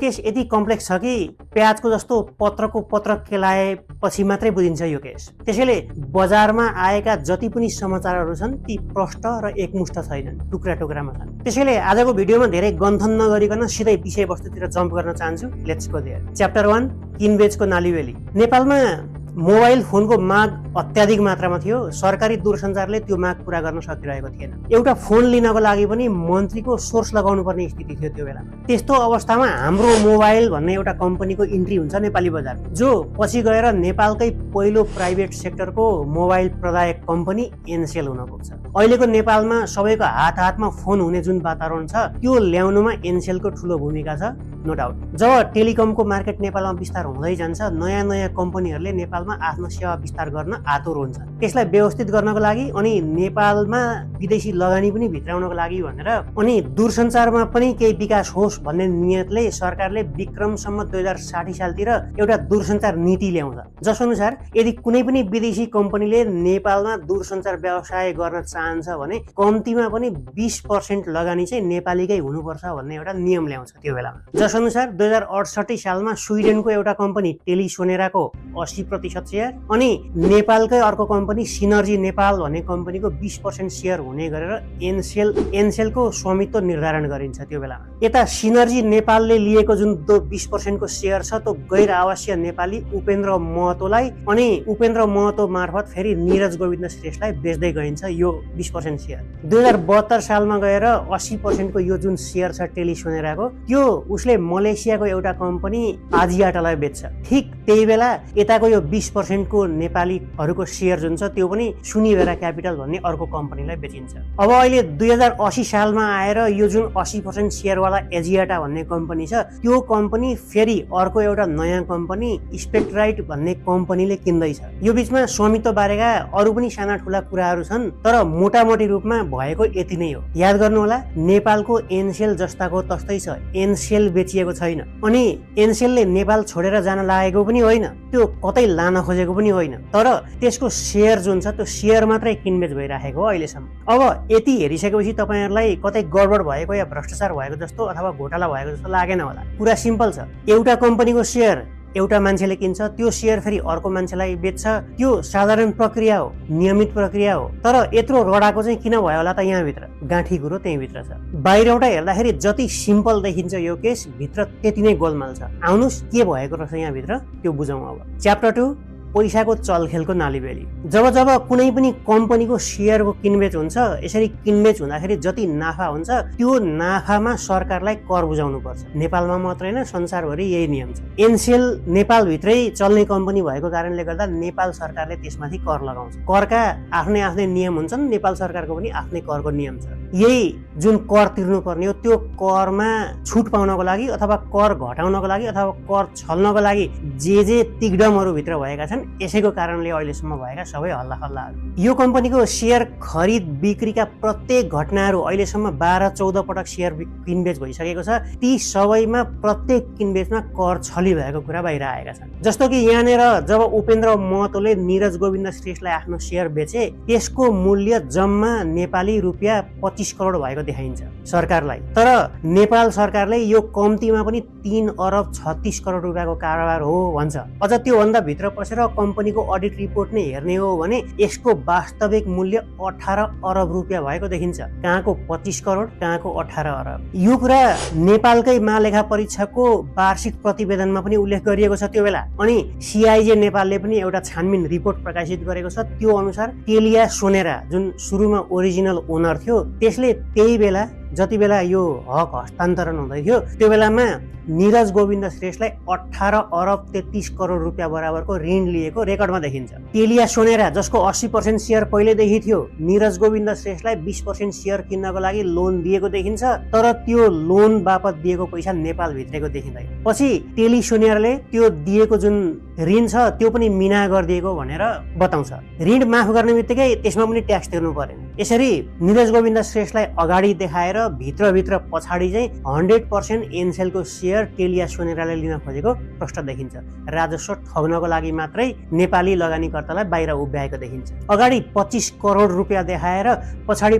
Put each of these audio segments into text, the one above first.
Case यति complex छ कि प्याजको जस्तो पत्रको पत्र केलाएपछि मात्रै बुझिन्छ यो केस। त्यसैले बजारमा आएका जति पनि समाचारहरू छन् ती प्रष्ट र एकमुष्ट छैनन्, टुक्रा टुक्रामा छन्। त्यसैले आजको भिडियोमा धेरै गन्थन नगरिकन सिधै विषयवस्तुतिर जम्प गर्न चाहन्छु। Let's go there. च्याप्टर 1, किनबेचको नालीबेली। नेपालमा मोबाइल फोनको माग अत्याधिक मात्रामा थियो। सरकारी दूरसञ्चारले त्यो माग पूरा गर्न सकिरहेको थिएन। एउटा फोन लिनको लागि पनि मन्त्रीको सोर्स लगाउनु पर्ने स्थिति थियो त्यो बेलामा। त्यस्तो अवस्थामा हाम्रो मोबाइल भन्ने एउटा कम्पनीको इन्ट्री हुन्छ नेपाली बजार, जो पछि गएर नेपालकै पहिलो प्राइभेट सेक्टरको मोबाइल प्रदायक कम्पनी एनसेल हुन पुग्छ। अहिलेको नेपालमा सबैको हातमा फोन हुने जुन वातावरण छ त्यो ल्याउनुमा एनसेलको ठुलो भूमिका छ, नो डाउट। जब टेलिकमको मार्केट नेपालमा विस्तार हुँदै जान्छ, नयाँ नयाँ कम्पनीहरूले नेपालमा आफ्नो सेवा विस्तार गर्न आतुर हुन्छ। त्यसलाई व्यवस्थित गर्नको लागि अनि नेपालमा विदेशी लगानी पनि भित्राउनको लागि भनेर अनि दूरसञ्चारमा पनि केही विकास होस् भन्ने नियतले सरकारले विक्रमसम्म 2060 सालतिर एउटा दूरसञ्चार नीति ल्याउँछ, जसअनुसार यदि कुनै पनि विदेशी कम्पनीले नेपालमा दूरसञ्चार व्यवसाय गर्न चाहन्छ भने कम्तीमा पनि 20% लगानी चाहिँ नेपालीकै हुनुपर्छ भन्ने एउटा नियम ल्याउँछ त्यो बेलामा। जसअनुसार 2068 सालमा स्विडेनको एउटा कम्पनी टेलिसोनेराको 80% सेयर अनि नेपालकै अर्को कम्पनी सिनर्जी नेपाल भन्ने कम्पनीको 20% सेयर हुने गरेर एनसेलको स्वामित्व निर्धारण गरिन्छ त्यो बेलामा। यता सिनर्जी नेपालले लिएको जुन 20% को सेयर छ त्यो गैर आवासीय नेपाली उपेन्द्र महतोलाई अनि उपेन्द्र महतो मार्फत फेरि नीरज गोविन्द श्रेष्ठलाई बेच्दै गइन्छ यो 20% सेयर। 2072 सालमा गएर 80% को यो जुन सेयर छ टेलिसोनेराको, त्यो उसले मलेसियाको एउटा कम्पनी आजियाटालाई बेच्छ। ठिक त्यही बेला यताको यो 20% को नेपालीहरूको सेयर जुन छ त्यो पनि सुनिभेरा क्यापिटल भन्ने अर्को कम्पनीलाई बेचिन्छ। अब अहिले 2080 सालमा आएर यो जुन 80% सेयरवाला एजियाटा भन्ने कम्पनी छ त्यो कम्पनी फेरि अर्को एउटा नयाँ कम्पनी स्पेक्ट्राइट भन्ने कम्पनीले किन्दैछ। यो बीचमा स्वामित्व बारेका अरू पनि साना ठुला कुराहरू छन्, तर मोटामोटी रूपमा भएको यति नै हो। याद गर्नु होला, नेपालको एनसेल जस्ताको तस्तै छ, एनसेल बेचिएको छैन अनि एनसेलले नेपाल छोडेर जान लागेको पनि होइन, त्यो कतै लान खोजेको पनि होइन, तर त्यसको सेयर जुन छ त्यो सेयर मात्रै किनबेच भइराखेको हो अहिलेसम्म। अब यति हेरिसकेपछि तपाईहरुलाई कतै गडबड भएको या भ्रष्टाचार भएको जस्तो अथवा घोटाला भएको जस्तो लागेन होला। कुरा सिम्पल छ, एउटा कम्पनीको सेयर एउटा मान्छेले किन्छ, त्यो सेयर फेरि अर्को मान्छेलाई बेच्छ, त्यो साधारण प्रक्रिया हो, नियमित प्रक्रिया हो। तर यत्रो रडाको चाहिँ किन भयो होला त यहाँभित्र? गाँठी कुरो त्यहीँभित्र छ। बाहिरबाट हेर्दाखेरि जति सिम्पल देखिन्छ यो केस, भित्र त्यति नै गोलमाल छ। आउनुस् के भएको रहेछ यहाँभित्र त्यो बुझौँ। अब च्याप्टर 2, पैसाको चलखेलको नालीबेली। जब कुनै पनि कम्पनीको सेयरको किनबेच हुन्छ, यसरी किनबेच हुँदाखेरि जति नाफा हुन्छ त्यो नाफामा सरकारलाई कर बुझाउनु पर्छ। नेपालमा मात्रै होइन, संसारभरि यही नियम छ। एनसेल नेपालभित्रै चल्ने कम्पनी भएको कारणले गर्दा नेपाल सरकारले त्यसमाथि कर लगाउँछ। करका आफ्नै आफ्नै नियम हुन्छन्, नेपाल सरकारको पनि आफ्नै करको नियम छ। यही जुन कर तिर्नुपर्ने हो त्यो करमा छुट पाउनको लागि अथवा कर घटाउनको लागि अथवा कर छल्नको लागि जे तिगडमहरू भित्र भएका छन्, यसैको कारणले अहिलेसम्म भएका सबै हल्लाखल्लाहरू। यो कम्पनीको सेयर खरिद बिक्रीका प्रत्येक घटनाहरू अहिलेसम्म 12-14 पटक सेयर किनबेच भइसकेको छ। ती सबैमा प्रत्येक किनबेचमा कर छली भएको कुरा बाहिर आएका छन्। जस्तो कि यहाँनिर जब उपेन्द्र महतोले नीरज गोविन्द श्रेष्ठलाई आफ्नो सेयर बेचे, त्यसको मूल्य जम्मा नेपाली रुपियाँ 25 करोड भएको देखाइन्छ सरकारलाई। तर नेपाल सरकारले यो कम्तीमा पनि 3 अरब 36 करोड रुपियाँको कारोबार हो भन्छ। अझ त्योभन्दा भित्र पसेर कम्पनीको अडिट रिपोर्ट नै हेर्ने हो भने यसको वास्तविक मूल्य 18 अरब रुपियाँ भएको देखिन्छ। कहाँको 25 करोड, कहाँको 18 अरब। यो कुरा नेपालकै महालेखा परीक्षकको वार्षिक प्रतिवेदनमा पनि उल्लेख गरिएको छ त्यो बेला। अनि सिआइजे नेपालले पनि एउटा छानबिन रिपोर्ट प्रकाशित गरेको छ। त्यो अनुसार टेलिया सोनेरा जुन सुरुमा ओरिजिनल ओनर थियो, त्यसले त्यही बेला जति बेला यो हक हस्तान्तरण हुँदै थियो त्यो बेलामा नीरज गोविन्द श्रेष्ठलाई 18 अरब 33 करोड रुपियाँ बराबरको ऋण लिएको रेकर्डमा देखिन्छ। टेलिया सोनेरा जसको 80% सेयर पहिलेदेखि थियो, नीरज गोविन्द श्रेष्ठलाई 20% सेयर किन्नको लागि लोन दिएको देखिन्छ। तर त्यो लोन बापत दिएको पैसा नेपाल भित्रको देखिँदैन। पछि टेलिसोनेराले त्यो दिएको जुन ऋण छ त्यो पनि मिना गरिदिएको भनेर बताउँछ। ऋण माफ गर्ने बित्तिकै त्यसमा पनि ट्याक्स तिर्नु पर्यो। यसरी नीरज गोविन्द श्रेष्ठलाई अगाडि देखाएर भित्रभित्र पछाडि चाहिँ 100% एनसेलको सेयर टेलिया सोनेराले लिन खोजेको प्रष्ट देखिन्छ। राजस्व ठग्नको लागि मात्रै नेपाली लगानीकर्तालाई बाहिर उभ्याएको देखिन्छ। अगाडि 25 करोड रुपियाँ देखाएर पछाडि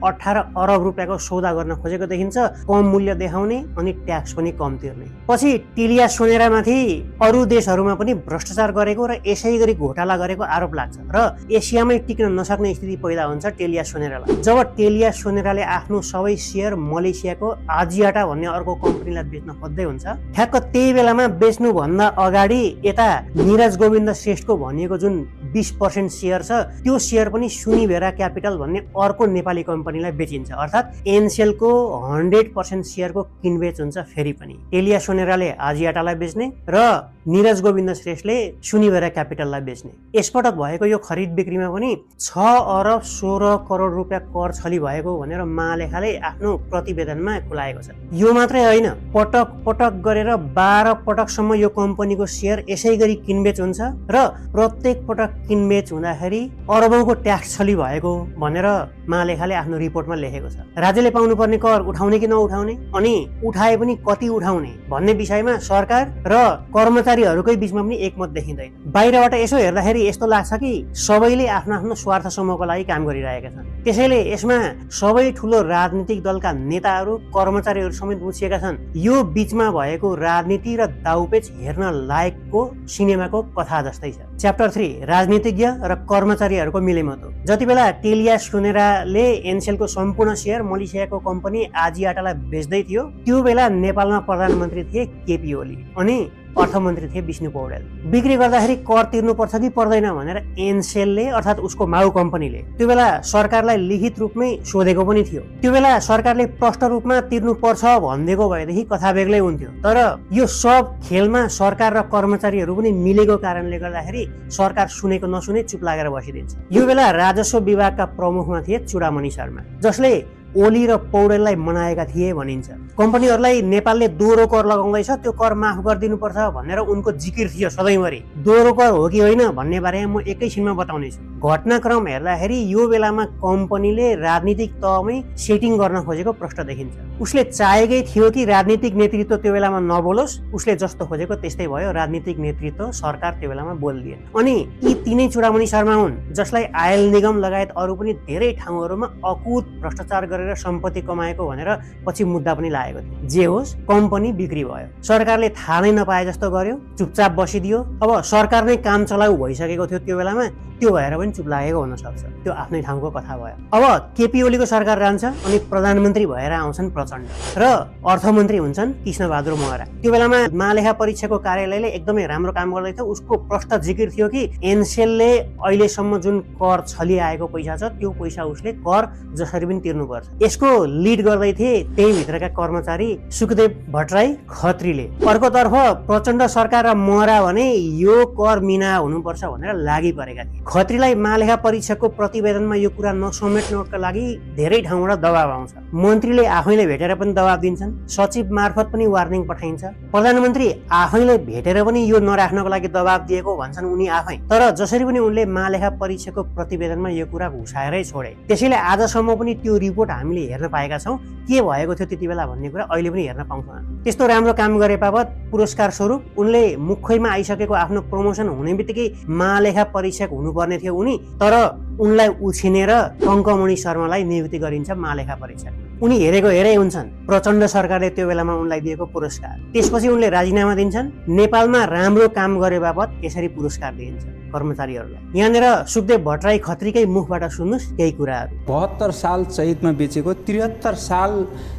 18 अरब रुपियाँको सौदा गर्न खोजेको देखिन्छ। कम मूल्य देखाउने अनि ट्याक्स पनि कम तिर्ने। पछि टेलिया सोनेरामाथि अरू देशहरूमा पनि भ्रष्टाचार गरेको र यसै गरी घोटाला गरेको आरोप लाग्छ र एसियामै टिक्न नसक्ने स्थिति पैदा हुन्छ टेलिया सोनेरालाई। जब टेलिया सोनेराले आफ्नो सबै सेयर मलेसियाको आजियाटा भन्ने अर्को कम्पनीलाई बेच्न खोज्दै हुन्छ, ठ्याक्क त्यही बेलामा बेच्नुभन्दा अगाडि यता निरज गोविन्द श्रेष्ठको भनिएको जुन 20% सेयर छ त्यो सेयर पनि सुनिभेरा क्यापिटल भन्ने अर्को नेपाली कम्पनीलाई बेचिन्छ। अर्थात् एनसेलको 100% सेयरको किनबेच हुन्छ फेरि पनि। टेलिया सोनेराले आजियाटालाई बेच्ने र निरज गोविन्द श्रेष्ठले सुनिभेरा क्यापिटललाई बेच्ने। यसपटक भएको यो खरिद बिक्रीमा पनि 6 अरब 16 करोड रुपियाँ कर छली भएको भनेर महालेखाले आफ्नो प्रतिवेदनमा खुलाएको छ। यो मात्रै होइन, पटक पटक गरेर 12 पटकसम्म यो कम्पनीको सेयर यसै गरी किनबेच हुन्छ र प्रत्येक पटक किनबेच हुँदाखेरि अरबौंको ट्याक्स छली भएको भनेर महालेखाले आफ्नो रिपोर्टमा लेखेको छ। राज्यले पाउनुपर्ने कर उठाउने कि नउठाउने अनि उठाए पनि कति उठाउने भन्ने विषयमा सरकार र कर्मचारीहरूकै बीचमा पनि एकमत देखिँदैन। बाहिरबाट यसो हेर्दाखेरि यस्तो लाग्छ कि सबैले आफ्नो आफ्नो स्वार्थ समूहको लागि काम गरिरहेका छन्। त्यसैले यसमा सबै ठुलो राजनीतिक दलका नेताहरू कर्मचारीहरू समेत मुछिएका छन्। यो बीचमा भएको राजनीति र दाउपेच हेर्न लायकको सिनेमाको कथा जस्तै छ। च्याप्टर 3 राजनीतिज्ञ र कर्मचारीहरूको मिलेमतो। जति बेला टेलिया सोनेराले एनसेलको सम्पूर्ण सेयर मलेसियाको कम्पनी आजियाटालाई बेच्दै थियो त्यो बेला नेपालमा प्रधानमन्त्री थिए केपी ओली अनि अर्थमन्त्री थिए विष्णु पौडेल। बिक्री गर्दाखेरि कर तिर्नुपर्छ कि पर्दैन भनेर एनसेलले अर्थात् उसको माउ कम्पनीले त्यो बेला सरकारलाई लिखित रूपमै सोधेको पनि थियो। त्यो बेला सरकारले प्रष्ट रूपमा तिर्नुपर्छ भनिदिएको भएदेखि कथा बेग्लै हुन्थ्यो। तर यो सब खेलमा सरकार र कर्मचारीहरू पनि मिलेको कारणले गर्दाखेरि सरकार सुनेको नसुने चुप लागेर बसिदिन्छ। यो बेला राजस्व विभागका प्रमुखमा थिए चुडामणि शर्मा, जसले ओली र पौडेललाई मनाएका थिए भनिन्छ। कम्पनीहरूलाई नेपालले दोहोरो कर लगाउँदैछ, त्यो कर माफ गरिदिनुपर्छ भनेर उनको जिकिर थियो सधैँभरि। दोहोरो कर हो कि होइन भन्ने बारेमा म एकैछिनमा बताउनेछु। घटनाक्रम हेर्दाखेरि यो बेलामा कम्पनीले राजनीतिक तहमै सेटिङ गर्न खोजेको प्रष्ट देखिन्छ। उसले चाहेकै थियो कि राजनीतिक नेतृत्व त्यो बेलामा नबोलोस्। उसले जस्तो खोजेको त्यस्तै भयो। राजनीतिक नेतृत्व सरकार त्यो बेलामा बोल्दिएन। अनि यी तीनै चुडामणि शर्मा हुन् जसलाई आयल निगम लगायत अरू पनि धेरै ठाउँहरूमा अकुत भ्रष्टाचार गरेर सम्पत्ति कमाएको भनेर पछि मुद्दा पनि लागेको थियो। जे होस्, कम्पनी बिक्री भयो। सरकारले थाहा नै नपाए जस्तो गर्यो, चुपचाप बसिदियो। अब सरकार नै काम चलाउ भइसकेको थियो त्यो बेलामा, त्यो भएर पनि चुप लागेको हुन सक्छ। त्यो आफ्नै ठाउँको कथा भयो। अब केपी ओलीको सरकार जान्छ अनि प्रधानमन्त्री भएर आउँछन् प्रचण्ड र अर्थमन्त्री हुन्छन् कृष्णबहादुर महरा। त्यो बेलामा महालेखा परीक्षाको कार्यालयले एकदमै राम्रो काम गर्दै थियो। उसको प्रष्ट जिकिर थियो कि एनसेलले अहिलेसम्म जुन कर छली आएको पैसा छ त्यो पैसा उसले कर जसरी पनि तिर्नुपर्छ। यसको लिड गर्दै थिए त्यही भित्रका कर्मचारी सुखदेव भट्टराई खत्रीले। अर्कोतर्फ प्रचण्ड सरकार र महरा भने यो कर मिना हुनुपर्छ भनेर लागि परेका थिए। खत्रीलाई महालेखा परीक्षाको प्रतिवेदनमा यो कुरा नसमेट्नका लागि धेरै ठाउँबाट दबाब आउँछ। मन्त्रीले आफैले भेटेर पनि दबाब दिन्छन्, सचिव मार्फत पनि वार्निङ पठाइन्छ। प्रधानमन्त्री आफैले भेटेर पनि यो नराख्नको लागि दबाब दिएको भन्छन् उनी आफै। तर जसरी पनि उनले महालेखा परीक्षाको प्रतिवेदनमा यो कुरा घुसाएरै छोडे। त्यसैले आजसम्म पनि त्यो रिपोर्ट हामीले हेर्न पाएका छौँ। के भएको थियो त्यति बेला भन्ने कुरा अहिले पनि हेर्न पाउँछौँ। त्यस्तो राम्रो काम गरे बापत पुरस्कार स्वरूप उनले मुखैमा आइसकेको आफ्नो प्रमोसन हुने बित्तिकै महालेखा परीक्षक हुनुपर्ने थियो उनी, तर उनलाई उछिनेर टङ्कमणि शर्मालाई नियुक्ति गरिन्छ महालेखा परीक्षक। उनी हेरेको हेरै हुन्छन् प्रचण्ड सरकारले त्यो बेलामा उनलाई दिएको पुरस्कार। त्यसपछि उनले राजीनामा दिन्छन्। नेपालमा राम्रो काम गरे बापत यसरी पुरस्कार दिइन्छ कर्मचारीहरूलाई। यहाँनिर सुखदेव भट्टराई खत्रीकै मुखबाट सुन्नुहोस् केही कुराहरू। 72 साल चैतमा बेचेको 73 साल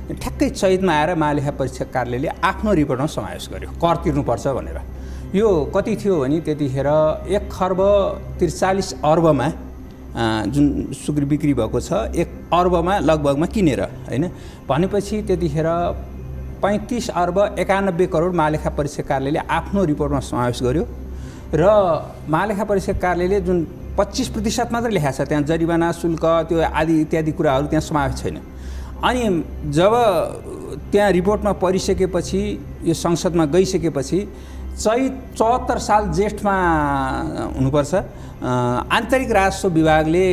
ठ्याक्कै चैतमा आएर महालेखा परीक्षक कार्यालयले आफ्नो रिपोर्टमा समावेश गर्यो कर तिर्नुपर्छ भनेर। यो कति थियो भने त्यतिखेर 1 खर्ब 43 अर्बमा जुन सुक्री बिक्री भएको छ 1 अर्बमा लगभगमा किनेर होइन भनेपछि त्यतिखेर 35 अर्ब 91 करोड महालेखा परीक्षक कार्यालयले आफ्नो रिपोर्टमा समावेश गर्यो र महालेखा परीक्षक कार्यालयले जुन 25% मात्रै लेखाएको छ, त्यहाँ जरिवाना शुल्क त्यो आदि इत्यादि कुराहरू त्यहाँ समावेश छैन। अनि जब त्यहाँ रिपोर्टमा परिसकेपछि यो संसदमा गइसकेपछि 74 साल जेठमा हुनुपर्छ आन्तरिक राजस्व विभागले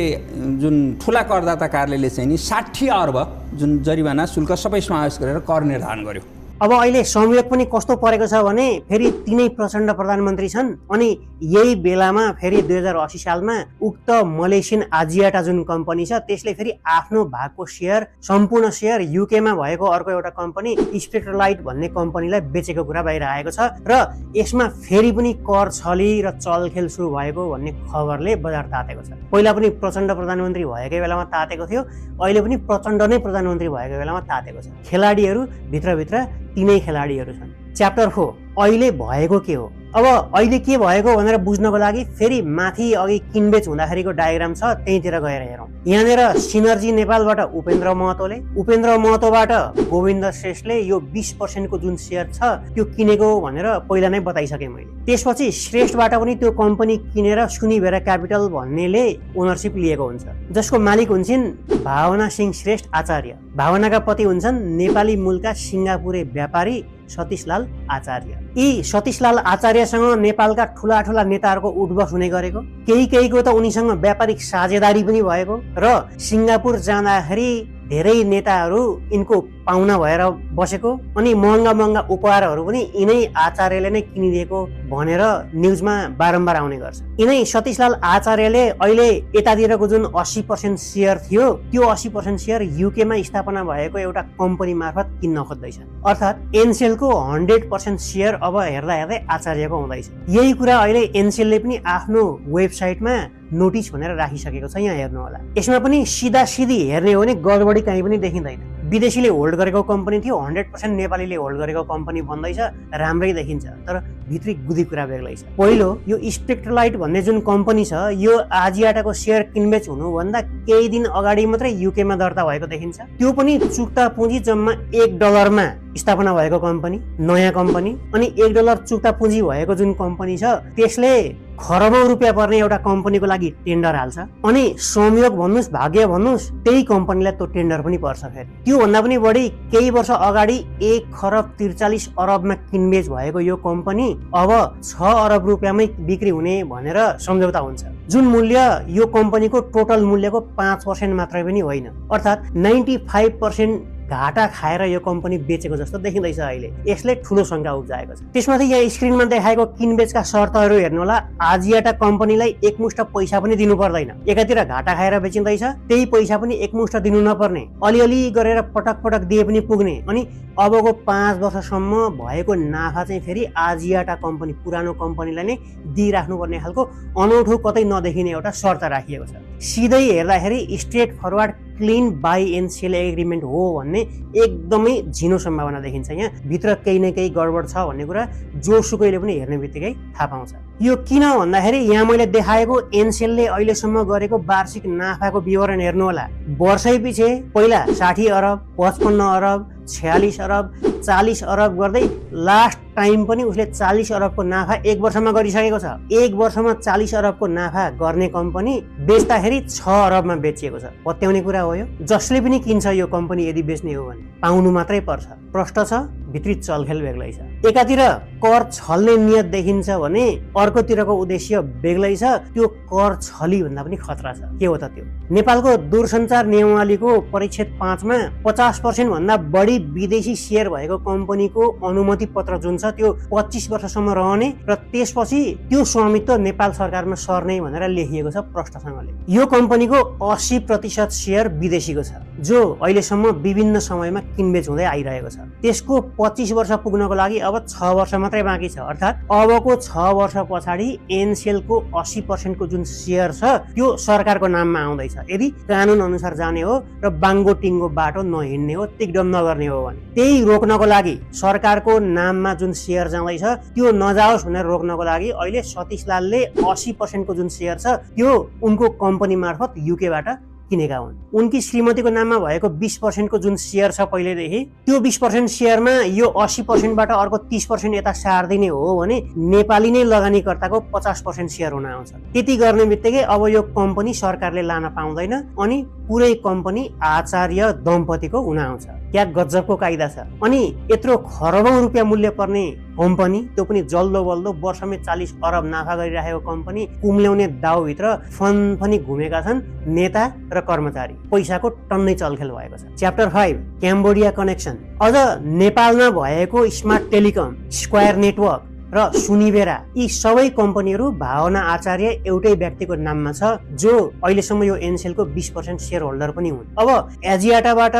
जुन ठुला करदाता कार्यालयले चाहिँ नि 60 अर्ब जुन जरिवाना शुल्क सबै समावेश गरेर कर निर्धारण गर्यो। अब अहिले संयोग पनि कस्तो परेको छ भने फेरि तिनै प्रचण्ड प्रधानमन्त्री छन् अनि यही बेलामा फेरि 2080 सालमा उक्त मलेसियन आजियाटा जुन कम्पनी छ त्यसले फेरि आफ्नो भागको सेयर सम्पूर्ण सेयर युकेमा भएको अर्को एउटा कम्पनी स्पेक्ट्रलाइट भन्ने कम्पनीलाई बेचेको कुरा बाहिर आएको छ र यसमा फेरि पनि कर छली र चलखेल सुरु भएको भन्ने खबरले बजार तातेको छ। पहिला पनि प्रचण्ड प्रधानमन्त्री भएकै बेलामा तातेको थियो, अहिले पनि प्रचण्ड नै प्रधानमन्त्री भएको बेलामा तातेको छ। खेलाडीहरू भित्रभित्र तिनै खेलाडीहरू छन्। च्याप्टर 4 अहिले भएको के हो? अब अहिले के भएको भनेर बुझ्नको लागि फेरि माथि अघि किनबेच हुँदाखेरिको डायग्राम छ त्यहीँतिर गएर हेरौँ। यहाँनिर सिनर्जी नेपालबाट उपेन्द्र महतोबाट गोविन्द श्रेष्ठले यो 20% को जुन सेयर छ त्यो किनेको भनेर पहिला नै बताइसकेँ मैले। त्यसपछि श्रेष्ठबाट पनि त्यो कम्पनी किनेर सुनिभेरा क्यापिटल भन्नेले ओनरसिप लिएको हुन्छ, जसको मालिक हुन्छन् भावना सिंह श्रेष्ठ आचार्य। भावनाका पति हुन्छन् नेपाली मूलका सिङ्गापुरे व्यापारी सतीशलाल आचार्य। यी सतीशलाल आचार्यसँग नेपालका ठुला ठुला नेताहरूको उठबस हुने गरेको, केहीको त उनीसँग व्यापारिक साझेदारी पनि भएको र सिङ्गापुर जाँदाखेरि धेरै नेताहरू यिनको पाहुना भएर बसेको अनि महँगा उपहारहरू पनि यिनै आचार्यले नै किनिदिएको भनेर न्युजमा बारम्बार आउने गर्छ। यिनै सतीशलाल आचार्यले अहिले यतातिरको जुन 80% सेयर थियो त्यो 80% सेयर युकेमा स्थापना भएको एउटा कम्पनी मार्फत किन्न खोज्दैछ। अर्थात् एनसेलको 100% सेयर अब हेर्दै आचार्यको हुँदैछ। यही कुरा अहिले एनसेलले पनि आफ्नो वेबसाइटमा नोटिस भनेर राखिसकेको छ, यहाँ हेर्नु होला। यसमा पनि सिधी हेर्ने हो भने गडबडी कहीँ पनि देखिँदैन। विदेशीले होल्ड गरेको कम्पनी थियो, 100% नेपालीले होल्ड गरेको कम्पनी भन्दैछ, राम्रै देखिन्छ, तर भित्री गुदी कुरा बेग्लै छ। पहिलो, यो स्पेक्ट्रलाइट भन्ने जुन कम्पनी छ यो आजियाटाको सेयर किनबेच हुनुभन्दा केही दिन अगाडि मात्रै युकेमा दर्ता भएको देखिन्छ। त्यो पनि चुक्ता पुँजी जम्मा $1 स्थापना भएको कम्पनी, नयाँ कम्पनी। अनि $1 चुक्ता पुँजी भएको जुन कम्पनी छ त्यसले खरबौं रुपियाँ पर्ने एउटा कम्पनीको लागि टेन्डर हाल्छ अनि संयोग भन्नुस् भाग्य भन्नुस् त्यही कम्पनीलाई त्यो टेन्डर पनि पर्छ। फेरि त्यो भन्दा पनि बढी केही वर्ष अगाडि 1,43 खरबमा किनबेच भएको यो कम्पनी अब 6 अरब रुपियाँमै बिक्री हुने भनेर सम्झौता हुन्छ, जुन मूल्य यो कम्पनीको टोटल मूल्यको 5% मात्रै पनि होइन। अर्थात् 95% घाटा खाएर यो कम्पनी बेचेको जस्तो देखिँदैछ अहिले। यसले ठुलो शङ्का उब्जाएको छ। त्यसमाथि यहाँ स्क्रिनमा देखाएको किनबेचका शर्तहरू हेर्नु होला। आजियाटा कम्पनीलाई एकमुष्ट पैसा पनि दिनु पर्दैन, एकातिर घाटा खाएर बेचिँदैछ त्यही पैसा पनि एकमुष्ट दिनु नपर्ने, अलिअलि गरेर पटक दिए पनि पुग्ने अनि अबको 5 वर्षसम्म भएको नाफा चाहिँ फेरि आजियाटा कम्पनी पुरानो कम्पनीलाई नै दिइराख्नु पर्ने खालको अनौठो कतै नदेखिने एउटा शर्त राखिएको छ। सिधै हेर्दाखेरि straight forward clean by and sale agreement हो भन्ने एकदमै झिनो सम्भावना देखिन्छ। यहाँ भित्र केही न केही गडबड छ भन्ने कुरा जोसुकैले पनि हेर्ने बित्तिकै थाहा पाउँछ। यो किन भन्दाखेरि यहाँ मैले देखाएको एनसेलले अहिलेसम्म गरेको वार्षिक नाफाको विवरण हेर्नु होला। वर्षै पछि पहिला 60 अरब, 55 अरब, 46 अरब, 40 अरब गर्दै लास्ट टाइम पनि उसले 40 अरबको नाफा एक वर्षमा गरिसकेको छ। एक वर्षमा 40 अरबको नाफा गर्ने कम्पनी बेच्दाखेरि 6 अरबमा बेचिएको छ। पत्याउने कुरा हो यो। जसले पनि किन्छ यो कम्पनी यदि बेच्ने हो भने पाउनु मात्रै पर्छ। प्रश्न छ, भित्री चलखेल बेग्लै छ। एकातिर कर छल्ने नियत देखिन्छ भने अर्कोतिरको उद्देश्य बेग्लै छ। त्यो कर छली भन्दा पनि खतरा छ। के हो त त्यो? नेपालको दूरसञ्चार नियमावलीको परिच्छेद 5 मा 50% भन्दा बढी विदेशी सेयर भएको कम्पनीको अनुमति पत्र जुन छ त्यो 25 वर्षसम्म रहने र त्यसपछि त्यो स्वामित्व नेपाल सरकारमा सर्ने भनेर लेखिएको छ प्रष्टसँगले। यो कम्पनीको 80% सेयर विदेशीको छ, जो अहिलेसम्म विभिन्न समयमा किनबेच हुँदै आइरहेको छ। त्यसको 25 वर्ष पुग्नको लागि अब 6 वर्ष मात्रै बाँकी छ। अर्थात् अबको 6 वर्ष पछाडि एनसेलको 80% को जुन सेयर छ त्यो सरकारको नाममा आउँदैछ। यदि कानुन अनुसार जाने हो र बाङ्गो टिङ्गो बाटो नहिँड्ने हो, तिकडम नगर्ने हो भने। त्यही रोक्नको लागि सरकारको नाममा जुन सेयर जाँदैछ त्यो नजाओस् भनेर रोक्नको लागि अहिले सतीशलालले 80% को जुन सेयर छ त्यो उनको कम्पनी मार्फत युकेबाट किनेका हुन्। उनकी श्रीमतीको नाममा भएको 20% को जुन सेयर छ पहिलेदेखि त्यो 20% सेयरमा यो 80% बाट अर्को 30% यता सार्दिने हो भने नेपाली नै लगानीकर्ताको 50% सेयर हुन आउँछ। त्यति गर्ने बित्तिकै अब यो कम्पनी सरकारले लान पाउँदैन अनि पुरै कम्पनी आचार्य दम्पतिको हुन आउँछ। क्या गजबको कायदा छ। अनि यत्रो खरबौं रुपियाँ मूल्य पर्ने कम्पनी, त्यो पनि जल्दो बल्दो वर्षमै 40 अरब नाफा गरिरहेको कम्पनी कुम्ल्याउने दाउभित्र फन पनि घुमेका छन् नेता र कर्मचारी। पैसाको टन्नै चलखेल भएको छ। Chapter 5 Cambodia connection. अझ नेपालमा भएको स्मार्ट टेलिकम, स्क्वायर नेटवर्क र सुनिबेरा यी सबै कम्पनीहरू भावना आचार्य एउटै व्यक्तिको नाममा छ, जो अहिलेसम्म यो एनसेलको 20% सेयर होल्डर पनि हुन्। अब एजियाटाबाट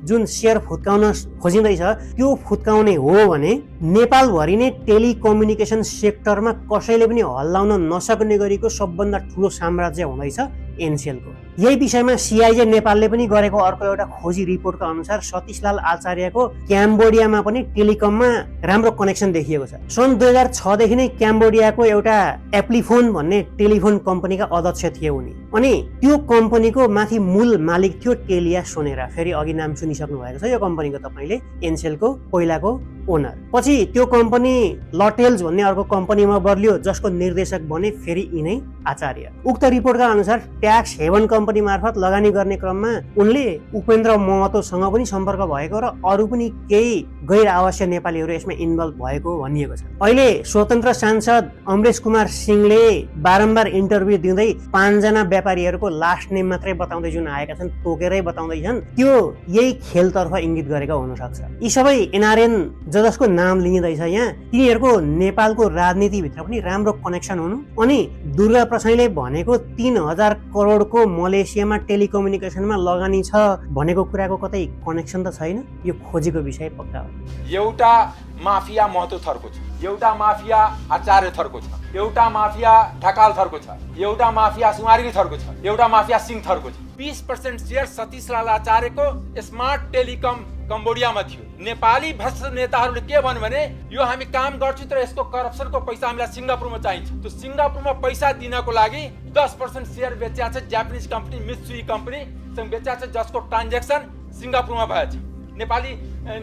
जुन सेयर फुत्काउन खोजिँदैछ त्यो फुत्काउने हो भने नेपालभरि नै टेलिकम्युनिकेसन सेक्टरमा कसैले पनि हल्लाउन नसक्ने गरीको सबभन्दा ठुलो साम्राज्य हुँदैछ एनसेलको। यही विषयमा सिआइजे नेपालले पनि गरेको अर्को एउटा खोजी रिपोर्टका अनुसार सतीशलाल आचार्यको क्याम्बोडियामा पनि टेलिकममा राम्रो कनेक्सन देखिएको छ। सन् 2006 देखि नै क्याम्बोडियाको एउटा एप्लिफोन भन्ने टेलिफोन कम्पनीका अध्यक्ष थिए उनी। अनि त्यो कम्पनीको माथि मूल मालिक थियो टेलिया सोनेरा। फेरि अघि नाम सुनिसक्नु भएको छ यो कम्पनीको तपाईले, एनसेलको पहिलाको ओनर। पछि त्यो कम्पनी लटेल्स भन्ने अर्को कम्पनीमा बदलियो, जसको निर्देशक बने फेरि यिनै आचार्य। उक्त रिपोर्टका अनुसार ट्याक्स हेभन कम्पनी मार्फत लगानी गर्ने क्रममा उनले उपेन्द्र महतोसँग पनि सम्पर्क भएको र अरू पनि केही गैर आवासीय नेपालीहरू यसमा इन्भल्भ भएको भनिएको छ। अहिले स्वतन्त्र सांसद अमरेश कुमार सिंहले बारम्बार इन्टरभ्यू दिँदै 5 जना व्यापारीहरूको लास्ट नेम मात्रै बताउँदै जुन आएका छन्, तोकेरै बताउँदैछन्, त्यो यही खेलतर्फ इङ्गित गरेको हुन सक्छ। यी सबै एनआरएन जसको नाम लिँदैछ यहाँ, तिनीहरूको नेपालको राजनीतिभित्र पनि राम्रो कनेक्सन हुनु, अनि दुर्गा प्रसाईले भनेको 3000 करोडको मलेसियामा टेलिकम्युनिकेसनमा लगानी छ भनेको कुराको कतै कनेक्सन त छैन। यो खोजीको विषय पक्का हो। एउटा माफिया महतो थरको छ, एउटा माफिया आचार्य थरको छ, एउटा माफिया ढकाल थरको छ, एउटा माफिया सुमारी थरको छ, एउटा माफिया सिंह थरको छ। 20% सेयर सतीशलाल आचार्यको स्मार्ट टेलिकम कम्बोडियामा थियो। नेपाली भ्रष्ट नेताहरूले के भन्यो भने यो हामी काम गर्छौँ तर यसको करप्सनको पैसा हामीलाई सिङ्गापुरमा चाहिन्छ। त्यो सिङ्गापुरमा पैसा दिनको लागि 10% सेयर बेचिया छ जापानिज कम्पनी मित्सुई कम्पनीसँग बेचिया छ, जसको ट्रान्जेक्सन सिङ्गापुरमा भएछ नेपाली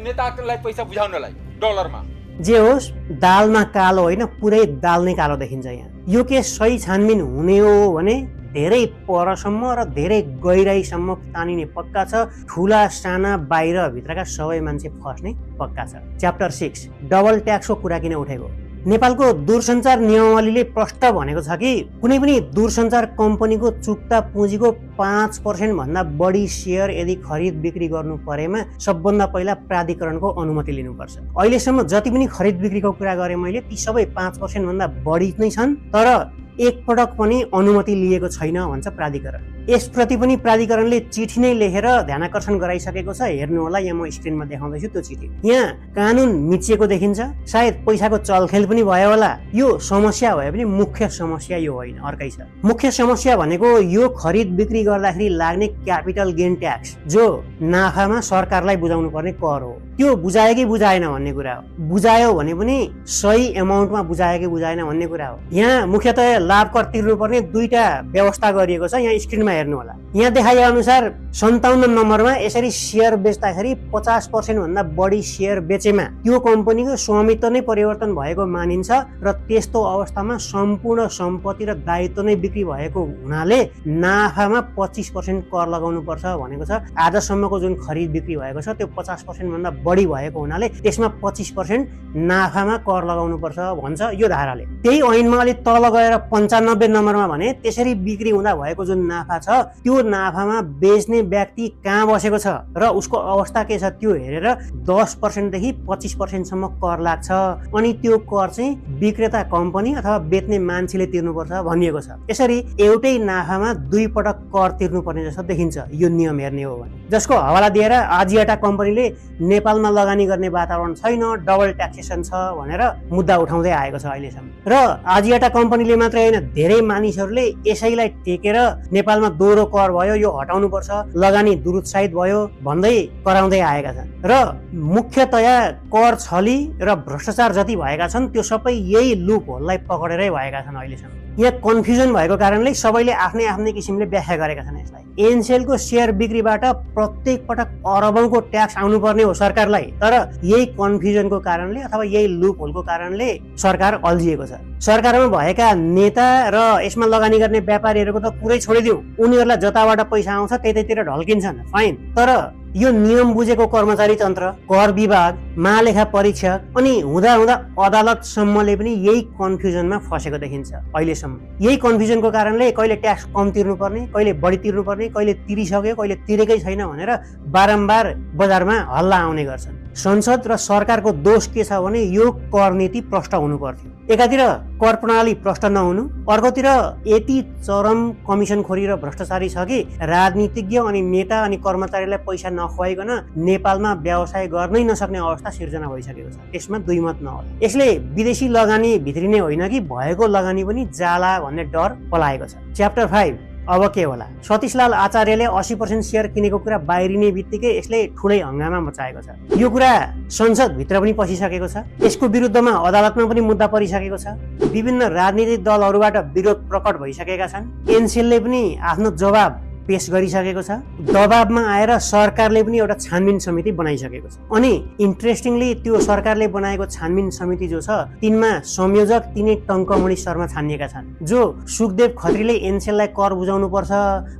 नेतालाई पैसा बुझाउनलाई डलरमा। जे होस्, दालमा कालो होइन, पुरै दाल नै कालो देखिन्छ यहाँ। यो केस सही छानबिन हुने हो भने धेरै परसम्म र धेरै गहिराईसम्म तानिने पक्का छ। ठुला साना बाहिर भित्रका सबै मान्छे फस्ने पक्का छ। च्याप्टर 6 डबल ट्याक्सको कुरा किन उठेको। नेपालको दूरसञ्चार नियमावलीले प्रष्ट भनेको छ कि कुनै पनि दूरसञ्चार कम्पनीको चुक्ता पुँजीको 5% भन्दा बढी सेयर यदि खरिद बिक्री गर्नु परेमा सबभन्दा पहिला प्राधिकरणको अनुमति लिनुपर्छ। अहिलेसम्म जति पनि खरिद बिक्रीको कुरा गरेँ मैले, ती सबै 5% भन्दा बढी नै छन्, तर एक पटक पनि अनुमति लिएको छैन भन्छ प्राधिकरण। यसप्रति पनि प्राधिकरणले चिठी नै लेखेर ध्यानाकर्षण गराइसकेको छ। हेर्नु होला, यहाँ म स्क्रिनमा देखाउँदैछु त्यो चिठी। यहाँ कानुन मिचिएको देखिन्छ, सायद पैसाको चलखेल पनि भयो होला। यो समस्या भए पनि मुख्य समस्या यो होइन, अर्कै छ। मुख्य समस्या भनेको यो खरिद बिक्री गर्दाखेरि लाग्ने क्यापिटल गेन ट्याक्स, जो नाफामा सरकारलाई बुझाउनु पर्ने कर हो। त्यो बुझायो कि बुझाएन भन्ने कुरा हो। बुझायो भने पनि सही एमाउन्टमा बुझायो कि बुझाएन भन्ने कुरा हो। यहाँ मुख्यतया लाभ कर तिर्नुपर्ने दुईटा व्यवस्था गरिएको छ। यहाँ स्क्रिनमा हेर्नु होला, यहाँ देखाइए अनुसार 57 नम्बरमा यसरी सेयर बेच्दाखेरि 50% भन्दा बढी सेयर बेचेमा त्यो कम्पनीको स्वामित्व नै परिवर्तन भएको मानिन्छ र त्यस्तो अवस्थामा सम्पूर्ण सम्पत्ति र दायित्व नै बिक्री भएको हुनाले नाफामा 25% कर लगाउनु पर्छ भनेको छ। आजसम्मको जुन खरिद बिक्री भएको छ त्यो 50% भन्दा बढी भएको हुनाले त्यसमा 25% नाफामा कर लगाउनु पर्छ भन्छ यो धाराले। त्यही ऐनमा अलि तल गएर 95 नम्बरमा भने त्यसरी बिक्री हुँदा भएको जुन नाफा छ त्यो नाफामा बेच्ने व्यक्ति कहाँ बसेको छ र उसको अवस्था के छ त्यो हेरेर 10% देखि 25% सम्म कर लाग्छ। अनि त्यो कर चाहिँ विक्रेता कम्पनी अथवा बेच्ने मान्छेले तिर्नुपर्छ भनिएको छ। यसरी एउटै नाफामा 2 पटक कर तिर्नुपर्ने जस्तो देखिन्छ यो नियम हेर्ने हो भने, जसको हवाला दिएर आजियाटा कम्पनीले नेपालमा लगानी गर्ने वातावरण छैन, डबल ट्याक्सेसन छ भनेर मुद्दा उठाउँदै आएको छ अहिलेसम्म। र आजियाटा कम्पनीले मात्रै होइन, धेरै मानिसहरूले यसैलाई टेकेर नेपालमा दोहोरो कर भयो, यो हटाउनु पर्छ, लगानी दुरुत्साहित भयो भन्दै कराउँदै आएका छन्। र मुख्यतया कर छली र भ्रष्टाचार जति भएका छन् त्यो सबै यही लुप होललाई पकडेरै भएका छन् अहिलेसम्म। यहाँ कन्फ्युजन भएको कारणले सबैले आफ्नै आफ्नै किसिमले व्याख्या गरेका छन् यसलाई। एनसेलको सेयर बिक्रीबाट प्रत्येक पटक अरबौंको ट्याक्स आउनुपर्ने हो सरकारलाई, तर यही कन्फ्युजनको कारणले अथवा यही लुप होलको कारणले सरकार अल्झिएको छ। सरकारमा भएका नेता र यसमा लगानी गर्ने व्यापारीहरूको त पुरै छोडिदिउँ, उनीहरूलाई जताबाट पैसा आउँछ त्यतैतिर ढल्किन्छन्, फाइन। तर यो नियम बुझेको कर्मचारी तन्त्र, कर विभाग, महालेखा परीक्षक अनि हुँदा हुँदा अदालतसम्मले पनि यही कन्फ्युजनमा फसेको देखिन्छ अहिलेसम्म। यही कन्फ्युजनको कारणले कहिले ट्याक्स कम तिर्नुपर्ने, कहिले बढी तिर्नुपर्ने, कहिले तिरिसक्यो कहिले तिरेकै छैन भनेर बारम्बार बजारमा हल्ला आउने गर्छन्। संसद र सरकारको दोष के छ भने यो कर नीति प्रष्ट हुनु पर्थ्यो। एकातिर कर प्रणाली प्रष्ट नहुनु, अर्कोतिर यति चरम कमिसनखोरी र भ्रष्टाचारी छ कि राजनीतिज्ञ अनि नेता अनि कर्मचारीलाई पैसा नखुवाइकन नेपालमा व्यवसाय गर्नै नसक्ने अवस्था सिर्जना भइसकेको छ। यसमा दुई मत नहोला। यसले विदेशी लगानी भित्रिने होइन कि भएको लगानी पनि जाला भन्ने डर पलाएको छ। च्याप्टर 5 अब के होला? सतीशलाल आचार्यले 80% सेयर किनेको कुरा बाहिरिने बित्तिकै यसले ठुलै हंगामा मचाएको छ। यो कुरा संसदभित्र पनि पसिसकेको छ। यसको विरुद्धमा अदालतमा पनि मुद्दा परिसकेको छ। विभिन्न राजनीतिक दलहरूबाट विरोध प्रकट भइसकेका छन्। एनसेलले पनि आफ्नो जवाब पेश गरिसकेको छ। दबावमा आएर सरकारले पनि एउटा छानबिन समिति बनाइसकेको छ। अनि इन्ट्रेस्टिङली त्यो सरकारले बनाएको छानबिन समिति जो छ तिनमा संयोजक तिनै टङ्कमणि शर्मा छानिएका छन्, जो सुखदेव खत्रीले एनसेललाई कर बुझाउनु पर्छ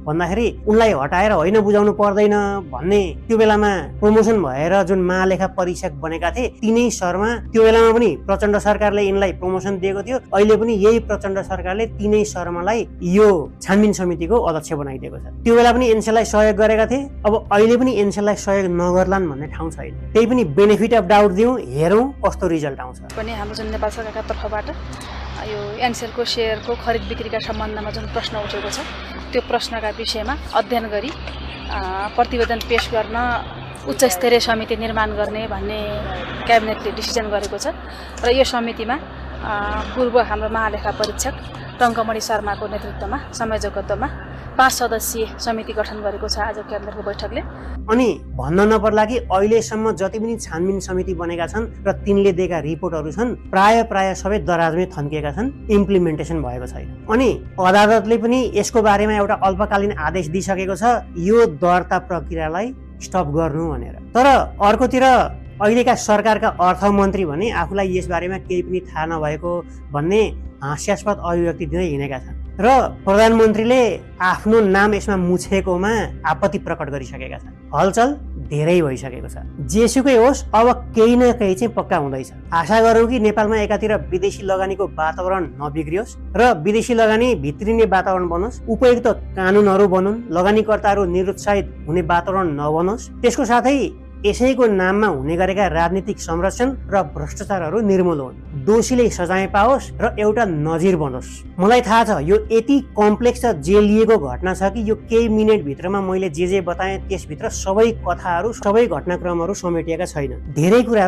भन्दाखेरि उनलाई हटाएर होइन बुझाउनु पर्दैन भन्ने त्यो बेलामा प्रमोसन भएर जुन महालेखा परीक्षक बनेका थिए तिनै शर्मा त्यो बेलामा पनि प्रचण्ड सरकारले यिनलाई प्रमोसन दिएको थियो। अहिले पनि यही प्रचण्ड सरकारले तिनै शर्मालाई यो छानबिन समितिको अध्यक्ष बनाइदिएको छ। त्यो बेला पनि एनसेललाई सहयोग गरेका थिए, अब अहिले पनि एनसेललाई सहयोग नगर्लान् भन्ने ठाउँ छैन। त्यही पनि बेनिफिट अफ डाउट दिउँ, हेरौँ कस्तो रिजल्ट आउँछ। पनि हाम्रो जुन नेपाल सरकारका तर्फबाट यो एनसेलको सेयरको खरिद बिक्रीका सम्बन्धमा जुन प्रश्न उठेको छ त्यो प्रश्नका विषयमा अध्ययन गरी प्रतिवेदन पेश गर्न उच्च स्तरीय समिति निर्माण गर्ने भन्ने क्याबिनेटले डिसिजन गरेको छ र यो समितिमा पूर्व हाम्रो महालेखा परीक्षक टङ्कमणि शर्माको नेतृत्वमा संयोजकत्वमा 5 सदस्यीय समिति गठन गरेको छ आज क्याबिनेटको बैठकले। अनि भन्न नपर्ला कि अहिलेसम्म जति पनि छानबिन समिति बनेका छन् र तिनले दिएका रिपोर्टहरू छन् प्राय सबै दराजमै थन्किएका छन्, इम्प्लिमेन्टेसन भएको छैन। अनि अदालतले पनि यसको बारेमा एउटा अल्पकालीन आदेश दिइसकेको छ यो दर्ता प्रक्रियालाई स्टप गर्नु भनेर। तर अर्कोतिर अहिलेका सरकारका अर्थमन्त्री भने आफूलाई यस बारेमा केही पनि थाहा नभएको भन्ने हास्यास्पद अभिव्यक्ति दिँदै हिँडेका छन् र प्रधानमन्त्रीले आफ्नो नाम यसमा मुछेकोमा आपत्ति प्रकट गरिसकेका छन्। हलचल धेरै भइसकेको छ। जेसुकै होस् अब केही न केही चाहिँ पक्का हुँदैछ। आशा गरौँ कि नेपालमा एकातिर विदेशी लगानीको वातावरण नबिग्रियोस् र विदेशी लगानी भित्रिने वातावरण बनोस्, उपयुक्त कानुनहरू बनुन्, लगानीकर्ताहरू निरुत्साहित हुने वातावरण नबनोस्, त्यसको साथै यसैको नाममा हुने गरेका राजनीतिक संरक्षण र भ्रष्टाचारहरू निर्मूल हुन्, दोषीले सजाय पाओस् र एउटा नजिर बनोस्। मलाई थाहा छ यो यति कम्प्लेक्स र जेलिएको घटना छ कि यो केही मिनेटभित्रमा मैले जे बताएँ त्यसभित्र सबै कथाहरू सबै घटनाक्रमहरू समेटिएका छैनन्। धेरै कुरा